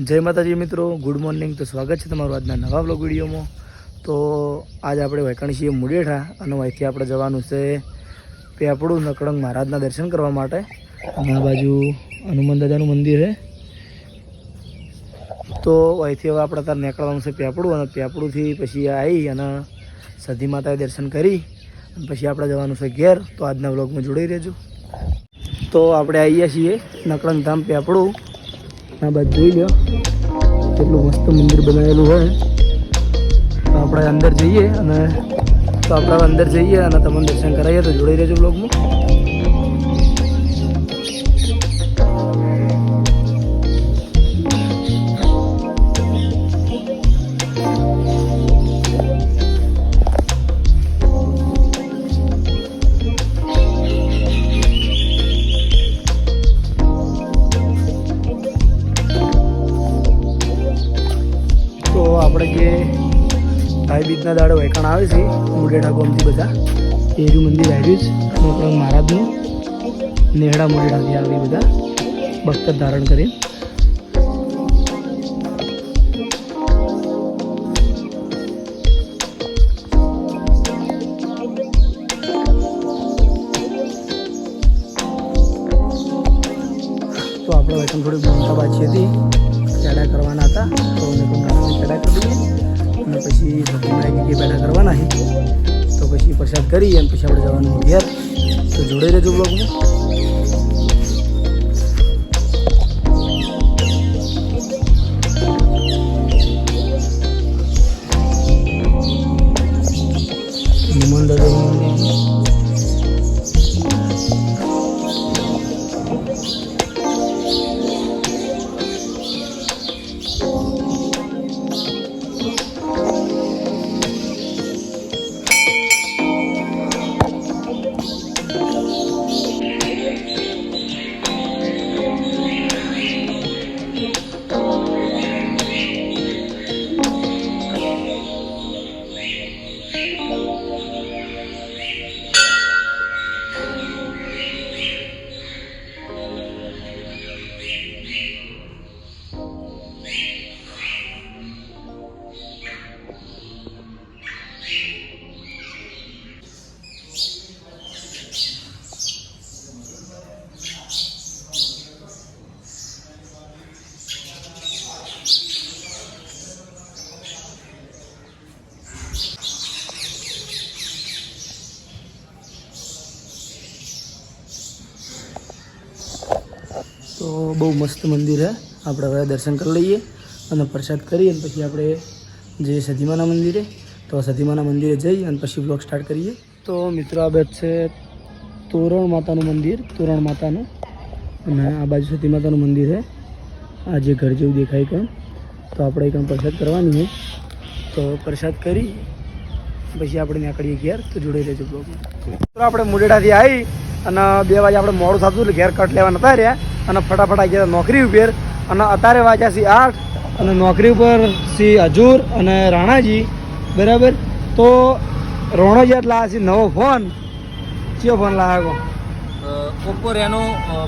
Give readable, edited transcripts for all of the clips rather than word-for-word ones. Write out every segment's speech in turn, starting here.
જય માતાજી મિત્રો, ગુડ મોર્નિંગ. તો સ્વાગત છે તમારું આજના નવા બ્લોગ વિડીયોમાં. તો આજે આપણે વૈકાણી છીએ મુડેઠા અને અહીંથી આપણે જવાનું છે પેપડું નકળંગ મહારાજના દર્શન કરવા માટે. અને આ બાજુ હનુમાન દાદાનું મંદિર છે. તો અહીંથી હવે આપણે ત્યાં નીકળવાનું છે પેપડું, અને પેપડુંથી પછી આવી અને સધી માતાએ દર્શન કરી અને પછી આપણે જવાનું છે ઘેર. તો આજના બ્લોગમાં જોડાઈ રહેજો. તો આપણે આવીએ છીએ નકળંગ ધામ પેપડું. આ બાદ જોઈ લો કેટલું મસ્ત મંદિર બનાવેલું હોય. તો આપણે અંદર જઈએ અને તમને દર્શન કરાવીએ. તો જોડાઈ રહેજો બ્લોગમાં. આપણે જે ભાઈ બીજના દાડે વૈકાણ આવે છે મુડેઠા ગોમથી બધા એનું મંદિર આવ્યું છે. નકળંગ મહારાજનું નેહડા મુડેઠાથી આવી બધા ભક્ત ધારણ કરી. તો આપણે વૈકાણ થોડી ભૂમિકા બાકી હતી, પેડા કરવાના હતા. તો અમે પણ પેડા કરી દઈએ અને પછી સતીમાએ કે પેડા કરવાના છે. તો પછી પ્રસાદ કરી અને પછી આપણે જવાનું ઘેર. તો જોડે રહેજો બ્લોગમાં. તો બહુ મસ્ત મંદિર છે. આપણે હવે દર્શન કરી લઈએ અને પ્રસાદ કરી અને પછી આપણે જે સધીમાના મંદિરે, તો સધીમાના મંદિરે જઈ અને પછી બ્લોગ સ્ટાર્ટ કરીએ. તો મિત્રો આ બાજુ છે તોરણ માતાનું મંદિર, તોરણ માતાનું, અને આ બાજુ સતી માતાનું મંદિર છે. આ જે ઘર જેવું દેખાય કંઈ. તો આપણે કંઈ પ્રસાદ કરવાની છે. તો પ્રસાદ કરી પછી આપણે નીકળીએ ઘેર. તો જોડે રહેજો બ્લોગમાં. તો આપણે મુડેઠાથી આવી અને 2 વાગે આપણે મોડું થતું એટલે ઘેર કટ લેવા નતા રહ્યા અને ફટાફટ આવી ગયા નોકરી ઉપર. અને અત્યારે વાગ્યા છે 8 અને નોકરી ઉપર સી હજુર અને રાણાજી, બરાબર. તો રોણોજી એટલે આ છે નવો ફોન. કયો ફોન લાવ્યો? ઓપ્પો રેનો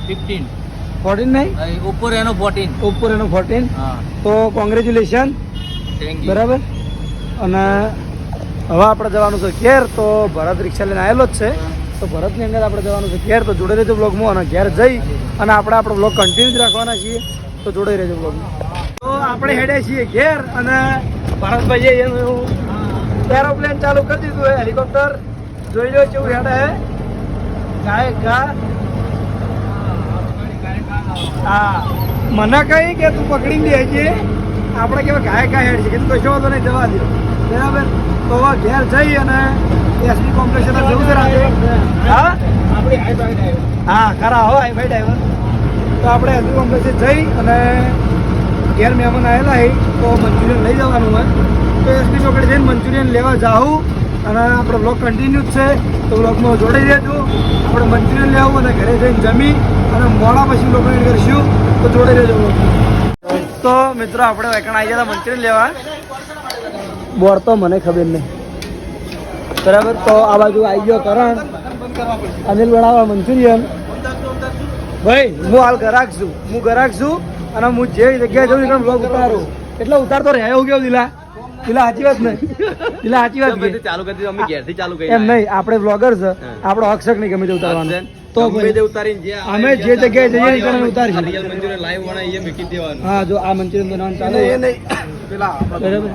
15. 14 નહીં, ઓપ્પો રેનો 14. ઓપ્પો રેનો 14. હા, તો કોંગ્રેચ્યુલેશન, થેન્ક યુ. બરાબર. અને હવે આપણે જવાનું છે ઘેર. તો ભરત રિક્ષા લઈને આવેલો જ છે. તો ભરતની અંદર આપણે જવાનું છે ઘેર. તો જોડે રહેજો બ્લોગમાં. અને ઘેર જઈ અને આપણો બ્લોગ કન્ટિન્યુ જ રાખવાના છીએ. તો જોડે રહેજો બ્લોગમાં. તો આપણે હેડ્યા છીએ ઘેર અને ભરતભાઈએ એનું એરોપ્લેન ચાલુ કરી દીધું હોય, હેલિકોપ્ટર. જોઈ લો કેવું હેડે હે. ગાય ગા. હા, મને કહી કે તું પકડીને દેજે. આપણે કેવા ગાય હેડ છે કે કશો વાંધો નહીં, જવા દો, બરાબર. તો હવે ઘેર જઈ અને એસપી કોમ્પ્લેક્સ જવું છે રાતે. હા હા, ખરા હો હાઈ ફાઈ ડ્રાઈવર. તો આપણે એસપી કોમ્પ્લેક્સે જઈ અને ઘેર મહેમાન આવેલા હોય તો મંચુરિયન લઈ જવાનું હોય. તો એસપી ચોકડી જઈને મંચુરિયન લેવા જાઉં. અને આપણો બ્લોગ કન્ટિન્યુ જ છે. તો બ્લોગમાં જોડાઈ રહેજો. આપણે મંચુરિયન લેવું અને ઘરે જઈને જમી અને મોડા પછી બ્લોગ કરીશું. તો જોડાઈ રહેજો બ્લોગમાં. તો મિત્રો આપણે વૈકાણ આવી ગયા મંચુરિયન લેવા. બોર્ડ તો મને ખબર નહીં, બરાબર. તો આ બાજુ આવી ગયો કરણ, અનિલ બનાવવા મંચુરિયન. ભાઈ હું હાલ ગ્રાહક છું, અને હું જે જગ્યાએ જઉં છું બ્લોગ ઉતારું એટલે ઉતારતો રહે એવું કેવું દિલા દિલા સાચી વાત ને દિલા સાચી વાત કે ચાલુ કરી અમે ઘેરથી ચાલુ કરી એમ નહીં આપણે બ્લોગર છે આપણો હક શક નહીં ગમે તે ઉતારવાનું તો અમે જે જગ્યાએ જઈએ એ જગ્યાએ ઉતારીશું લાઈવ બનાવીએ મૂકી દેવાનું હા જો આ મંચુરિયન બનાવવાનું ચાલે એ નહીં પેલા બરાબર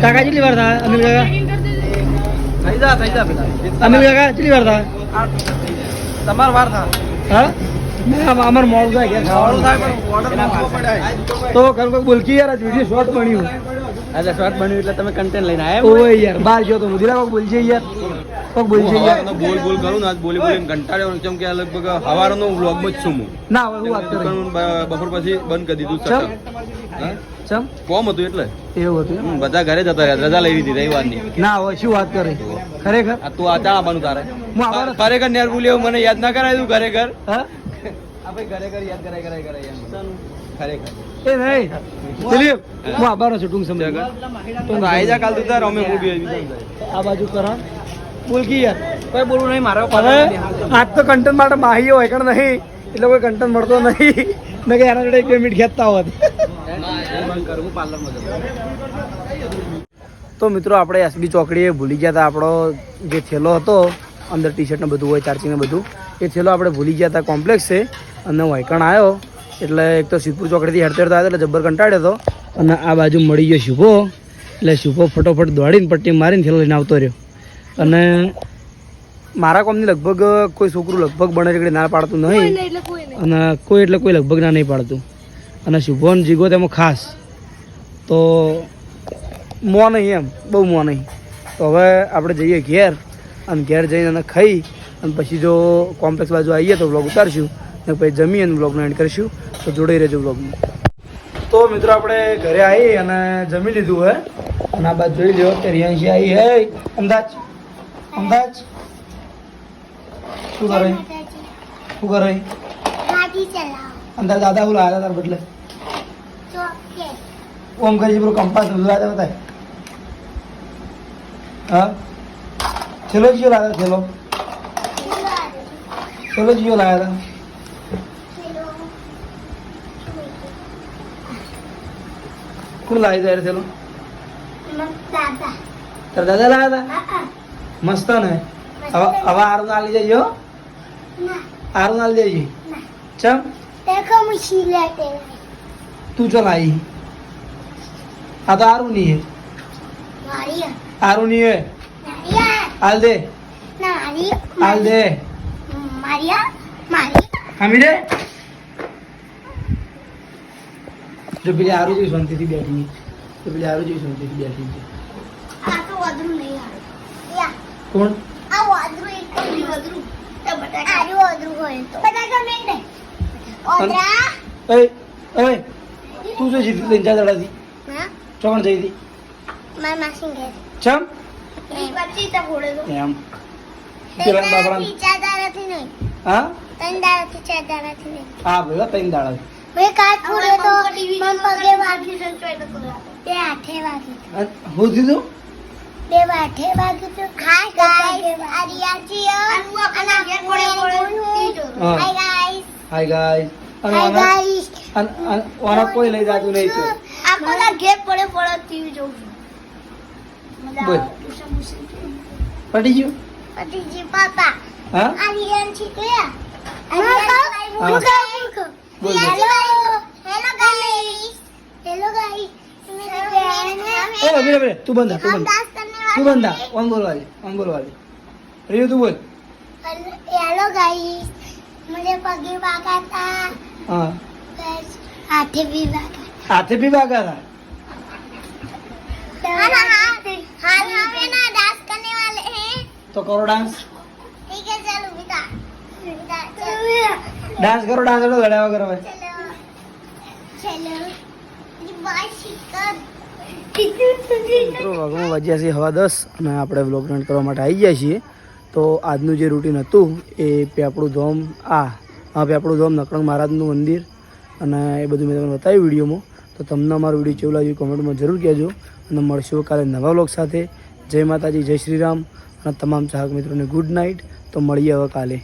કાકા કેટલી વાર થાય અનિલ કાકા થઈ જા પેલા અનિલ કાકા કેટલી વાર થાય તમાર વાર થા હા અમાર મોડું થાય ઘેર ખાવાનું થાય પણ ઓર્ડર નાખવો પડે તો ખરું કોઈ બોલકી યાર વિડીયો શોર્ટ બન્યું એટલે શોર્ટ બન્યું એટલે તમે કન્ટેન્ટ લઈને આવ્યા ઓય યાર બહાર ગયો તો મુદીરા કોક બોલશે યાર કોક બોલશે યાર બોલ બોલ કરું ને આજ બોલી બોલીને કંટાળ્યો કેમ કે લગભગ હવારનો વ્લોગમાં જ છું હું ના હવે હું વાત કરું બપોર પછી બંધ કરી દીધું ચમ ચમ કોમ હતું એટલે એવું હતું એમ? બધા ઘરે જતા રહ્યા રજા લઈ લીધી રવિવારની ના હોય શું વાત કરી ખરેખર આ તું આ ચા આવવાનું તારે હું આવવાનો. ખરેખર નેર બોલ્યો મને યાદ ના કરાય તું ખરેખર હા આપણે ખરેખર યાદ કરાય એમ ખરેખર એ નહીં દિલીપ હું આભાર છું ટૂંક સમય તો આવી જા કાલ તું તાર અમે હું બી આ બાજુ કરા બોલકી યાર કોઈ બોલવું નહીં મારે હવે આજ તો કન્ટેન્ટ માટે માહી હોય કારણ નહીં એટલે કોઈ કન્ટેન્ટ મળતો નહીં ને કે એના જોડે 2 મિનિટ ખેંચતા હોત તો મિત્રો આપણે એસબી ચોકડીએ ભૂલી ગયા હતા આપણો જે થેલો હતો અંદર ટી શર્ટ ને બધું હોય ચાર્જિંગ ને બધું એ થેલો આપણે ભૂલી ગયા હતા કોમ્પ્લેક્સ છે અને વાયકણ આવ્યો એટલે એક તો સિદ્ધપુર ચોકડીથી હેડતો આવ્યો એટલે જબ્બર કંટાળ્યો હતો અને આ બાજુ મળી ગયો શુભો એટલે શુભો ફટોફટ દોડીને પટ્ટી મારીને થેલો લઈને આવતો રહ્યો અને મારા કોમની લગભગ કોઈ છોકરું લગભગ બને એટલે ના પાડતું નહીં અને કોઈ એટલે કોઈ લગભગ ના નહીં પાડતું અને શુભો ને જીગો તેમાં ખાસ તો મોં નહીં એમ બહુ મોં નહીં તો હવે આપણે જઈએ ઘેર અને ઘેર જઈને અને ખાઈ અને પછી જો કોમ્પ્લેક્સ બાજુ આવીએ તો વ્લોગ ઉતારશું ને પછી જમી અને વ્લોગનો એન્ડ કરીશું તો જોડાઈ રહેજો વ્લોગમાં તો મિત્રો આપણે ઘરે આવી અને જમી લીધું હે અને આ બાજુ જોઈ લો કે રિયાંશી આવી હે અંદાજ અંદાજ શું કરે શું કરે અંદાજ દાદા હું લાવ્યા તાર બદલે ઓમ કરી પેલું કંપાસ બધું લાવ્યા બતાય હા છેલ્લો જીઓ લાવ્યા છેલ્લો છેલ્લો જીઓ લાવ્યા હતા કોણ લાવી જાય છેલ્લો તાર દાદા લાવ્યા હતા મસ્ત ને હવે હવે આરું ના લઈ જજો આરું ના લઈ જઈએ ચમ તું ચલ આવી આ તો આરું નહીં હે આરું નહીં હે હાલ દે હાલ દે હામી દે જો પેલી આરું જેવી શાંતિથી બેઠી તો પેલી આરું જેવી શાંતિથી બેઠી છે કોણ એ તું જો જીતી લઈને જા દડાથી ચોકણ જઈ હતી ચમ એમ પેલા બાપડા હા હા ભાઈ 3 દાડા હું દીધું હાય ગાઈસ ઓના કોઈ લઈ જાતું નહીં છે બોલ પટી ગયું હા બોલ અભિરે તું બંધા તું બંધા ઓન બોલવાલી रियू तू बोल हेलो गाइस मुझे पगे भागा था हाँ हाथे भी भागा हाथे भी भागा था हाल हमें ना डांस करने वाले हैं तो करो डांस ठीक है चलो बिता डांस करो लड़ावा करो भाई चलो बाय शिकर મિત્રો વાગમાં વાગ્યા છે 10:15 અને આપણે વ્લોગ રન કરવા માટે આવી ગયા છીએ તો આજનું જે રૂટીન હતું એ પેપડું ધામ પેપડું ધામ નકળંગ મહારાજનું મંદિર અને એ બધું મેં તમને બતાવ્યું વિડીયોમાં તો તમને અમારો વિડીયો કેવું લાગ્યું કોમેન્ટમાં જરૂર કહેજો અને મળશું કાલે નવા વ્લોગ સાથે. જય માતાજી, જય શ્રી રામ અને તમામ ચાહક મિત્રોને ગુડ નાઇટ. તો મળીએ હવે કાલે.